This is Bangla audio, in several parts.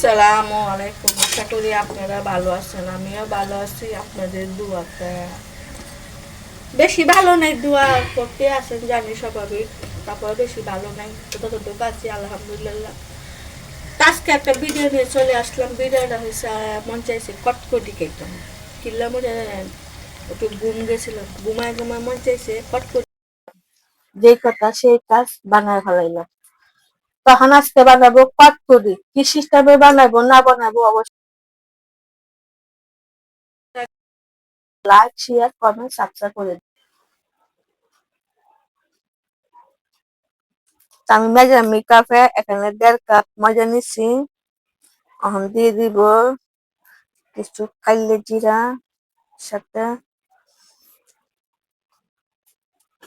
আসসালামু আলাইকুম। আশা করি আপনারা ভালো আছেন, আমিও ভালো আছি আপনাদের দুয়াতে। বেশি ভালো নাই, দোয়া করতে আছেন জানি স্বাভাবিক, তারপর বেশি ভালো নাই, যতটুকু আছি আলহামদুলিল্লাহ। আজকে একটা ভিডিও নিয়ে চলে আসলাম। ভিডিওটা হয়েছে মন চাইছে কটকটি খেতাম, কিনলাম মনে একটু ঘুম গেছিল, ঘুমায় ঘুমায় মন চাইছে কটকটি, যেই কথা সেই কাজ বানায় ফেলাইলাম। তখন আজকে বানাবো কটকটি। কি সিস্টেমে বানাবো না বানাবো অবশ্যই লাইক শেয়ার কমেন্ট সাবস্ক্রাইব করে দিন। আমি মেজামি কাপে এখানে 1.5 কাপ ময়দা নিচ্ছি। এখন দিয়ে দিব কিছু কাইলে জিরা, সাথে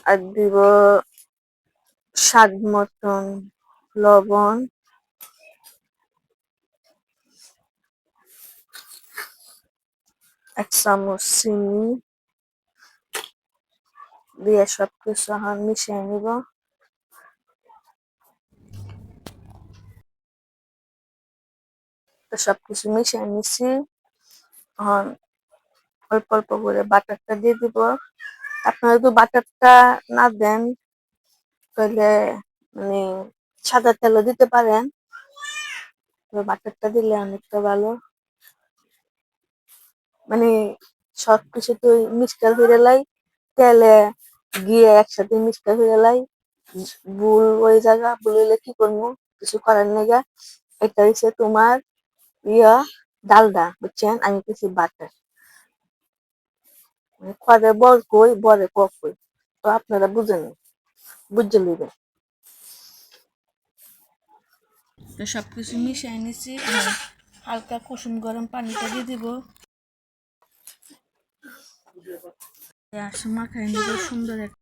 আর দিব স্বাদ মতন লবণ, 1 চামচ চিনি দিয়ে সবকিছু এখন মিশিয়ে নিব। তো সবকিছু মিশিয়ে নিচ্ছি। এখন অল্প অল্প করে বাটারটা দিয়ে দিব। আপনারা যদি বাটারটা না দেন তাহলে মানে সাদা তেলও দিতে পারেন, তো বাটারটা দিলে অনেকটা ভালো। মানে সবকিছু তো মিক্সচার হয়ে লাই, তেলে গিয়ে একসাথে মিক্সচার হয়ে লাই, ভুল ওই জায়গা ভুল হইলে কি করবো, কিছু করার নেই। এটা হচ্ছে তোমার ইয়া ডালডা, বুঝছেন? আমি কিছু বাটার মানে খরে বর কই বরে কক কই, তো আপনারা বুঝেন, বুঝে লইবেন। তো সবকিছু মিশিয়ে নিছি। হালকা কুসুম গরম পানিটা দিয়ে দিব। মাখাই নিব সুন্দর একটা।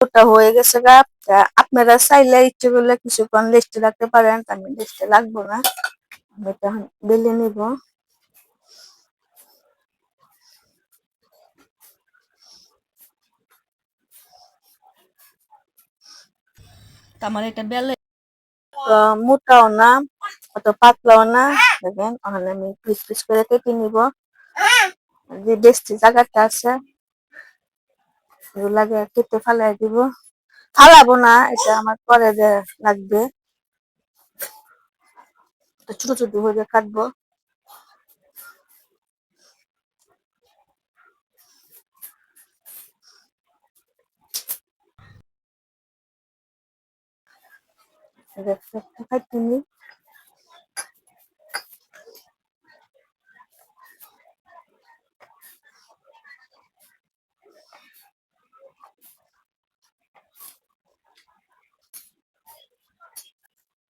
ওটা হয়ে গেছে গা। আপনারা চাইলে ইচ্ছে করলে কিছুক্ষণ রেস্টে রাখতে পারেন, আমি রেস্টে লাগবো না, আমি এটা বেলে নিব। আমার এটা বেলে মোটাও না অত পাতলাও না, দেখেন। ওখানে আমি পিস পিস করে কেটে নিব। যে বেশি জায়গাটা আছে এগুলাকে কেটে ফালাই দিব। ফালাবো না, এটা আমার পরে যে লাগবে, ছোট ছোট করে কাটবো। কাটতে নি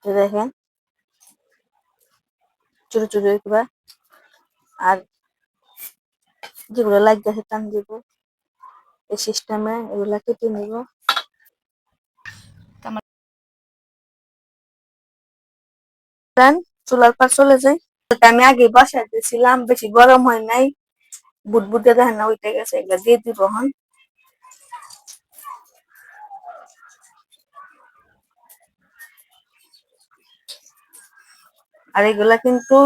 দেখেন ছোট ছোট করে। আর যেগুলো লাগবে টান দিব, এই সিস্টেমে এগুলা কেটে নিব। চুলার পর চলে যাই। আমি আগে বসাই দিয়েছিলাম, বেশি গরম হয় নাই, বুটবুটে দেখেন না উঠে গেছে, এগুলা দিয়ে দিব এখন। আর এগুলা কিন্তু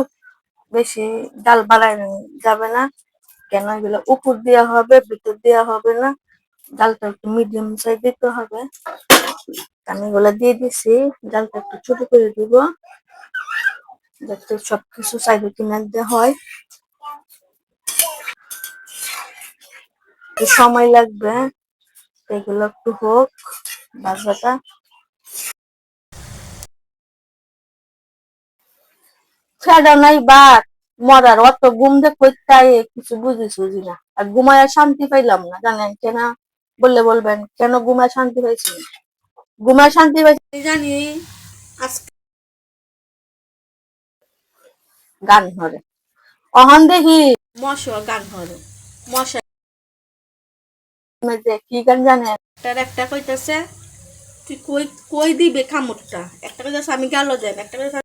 বেশি ডাল বাড়ায় যাবে না, কেন এগুলো উপর দেওয়া হবে, ভিতর দেওয়া হবে না, ডালটা একটু মিডিয়াম সাইজ দিতে হবে। আমি এগুলা দিয়ে দিছি, ডালটা একটু ছোট করে দিব যাতে সবকিছু সাইডে কিনে দেওয়া হয়। সময় লাগবে, এগুলো একটু হোক ভাজাটা। ছেড়া নাই বাদ মরার, অত ঘুম দিয়ে করতে কিছু বুঝি না, আর ঘুমায় শান্তি পাইলাম না, জানেন কেন? বললে বলবেন কেন ঘুমায় শান্তি পাইছি? ঘুমায় শান্তি পাইছি জানি আজকে গান ধরে, অহন দেখি মশা গান ধরে, মশা কি গান জানেন? তার একটা কইতাছে তুই কই কই দিবে কামড়টা, একটা কইতাছে আমি গেল যাই, একটা কইতাছে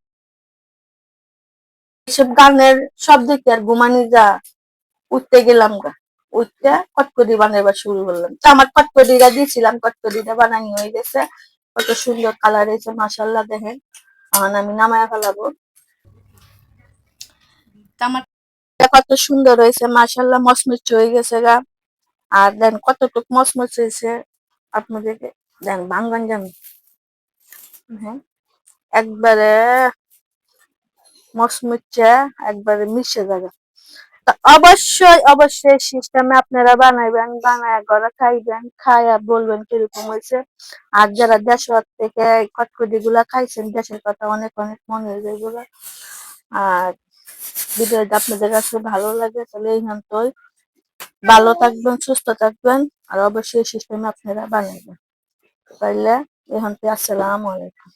এসব গানের শব্দ কি আর ঘুমানি যা। উঠতে গেলাম গা, উঠতে কটকটি বানাইবার শুরু করলাম। তো আমার কটকটিটা দিয়েছিলাম, কটকটিটা বানানি হয়ে গেছে। কত সুন্দর কালার হয়েছে মাশাআল্লাহ। দেখেন এখন আমি নামায়া ফেলাবো। টমাটো কত সুন্দর হয়েছে মাশাআল্লাহ, মচমচ হয়ে গেছে গা। আর দেন কতটুক মচমচ হয়েছে আপনাদেরকে দেন ভাঙ্গন জামি। হ্যাঁ, একবারে মচমুচে একবারে মিশে যাবে। তো অবশ্যই অবশ্যই সিস্টেমে আপনারা বানাইবেন, বানায় ঘরে খাইবেন, খাইয়া বলবেন কিরকম হয়েছে। আর যারা দেশ থেকে কটকটি গুলা খাইছেন, দেশের কথা অনেক অনেক মনে হয়ে যায় এগুলা। আর ভিডিওটা আপনাদের কাছে ভালো লাগে তাহলে এইখানটাই ভালো থাকবেন, সুস্থ থাকবেন। আর অবশ্যই সিস্টেমে আপনারা বানাইবেন। তাইলে এখন আসসালামু আলাইকুম।